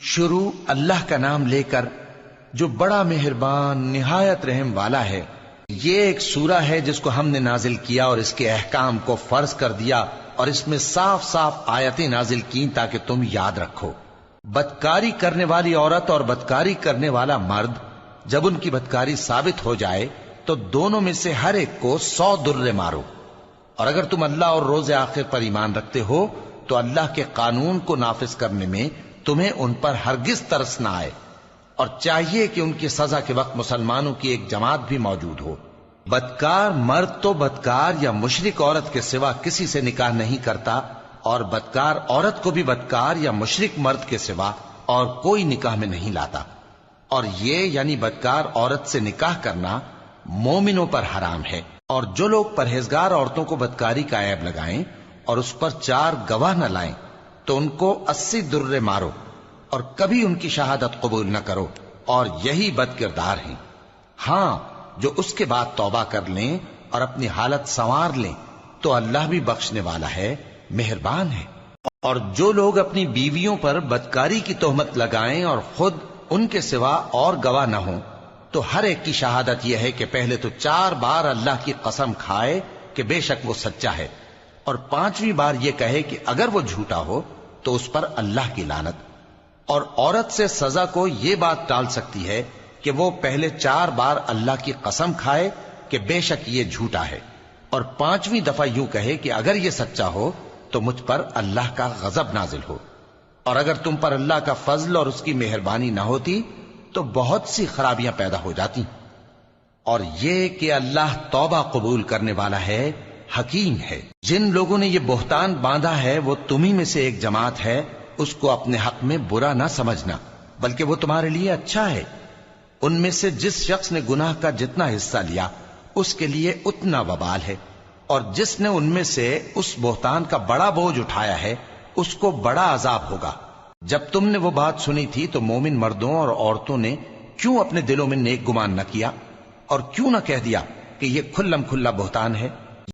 شروع اللہ کا نام لے کر جو بڑا مہربان نہایت رحم والا ہے۔ یہ ایک سورہ ہے جس کو ہم نے نازل کیا اور اس کے احکام کو فرض کر دیا اور اس میں صاف صاف آیتیں نازل کی تاکہ تم یاد رکھو۔ بدکاری کرنے والی عورت اور بدکاری کرنے والا مرد جب ان کی بدکاری ثابت ہو جائے تو دونوں میں سے ہر ایک کو 100 درے مارو، اور اگر تم اللہ اور روز آخر پر ایمان رکھتے ہو تو اللہ کے قانون کو نافذ کرنے میں تمہیں ان پر ہرگز ترس نہ آئے، اور چاہیے کہ ان کی سزا کے وقت مسلمانوں کی ایک جماعت بھی موجود ہو۔ بدکار مرد تو بدکار یا مشرک عورت کے سوا کسی سے نکاح نہیں کرتا، اور بدکار عورت کو بھی بدکار یا مشرک مرد کے سوا اور کوئی نکاح میں نہیں لاتا، اور یہ یعنی بدکار عورت سے نکاح کرنا مومنوں پر حرام ہے۔ اور جو لوگ پرہیزگار عورتوں کو بدکاری کا عیب لگائیں اور اس پر 4 گواہ نہ لائیں تو ان کو 80 درے مارو، اور کبھی ان کی شہادت قبول نہ کرو، اور یہی بد کردار ہیں۔ ہاں، جو اس کے بعد توبہ کر لیں اور اپنی حالت سنوار لیں تو اللہ بھی بخشنے والا ہے، مہربان ہے۔ اور جو لوگ اپنی بیویوں پر بدکاری کی تہمت لگائیں اور خود ان کے سوا اور گواہ نہ ہوں تو ہر ایک کی شہادت یہ ہے کہ پہلے تو 4 بار اللہ کی قسم کھائے کہ بے شک وہ سچا ہے، اور 5ویں بار یہ کہے کہ اگر وہ جھوٹا ہو تو اس پر اللہ کی لعنت۔ اور عورت سے سزا کو یہ بات ٹال سکتی ہے کہ وہ پہلے 4 بار اللہ کی قسم کھائے کہ بے شک یہ جھوٹا ہے، اور 5ویں دفعہ یوں کہے کہ اگر یہ سچا ہو تو مجھ پر اللہ کا غضب نازل ہو۔ اور اگر تم پر اللہ کا فضل اور اس کی مہربانی نہ ہوتی تو بہت سی خرابیاں پیدا ہو جاتی۔ اور یہ کہ اللہ توبہ قبول کرنے والا ہے، حکیم ہے۔ جن لوگوں نے یہ بہتان باندھا ہے وہ تمہیں میں سے ایک جماعت ہے، اس کو اپنے حق میں برا نہ سمجھنا، بلکہ وہ تمہارے لیے اچھا ہے۔ ان میں سے جس شخص نے گناہ کا جتنا حصہ لیا اس کے لیے اتنا وبال ہے، اور جس نے ان میں سے اس بہتان کا بڑا بوجھ اٹھایا ہے اس کو بڑا عذاب ہوگا۔ جب تم نے وہ بات سنی تھی تو مومن مردوں اور عورتوں نے کیوں اپنے دلوں میں نیک گمان نہ کیا، اور کیوں نہ کہہ دیا کہ یہ کھلم کھلا بہتان ہے؟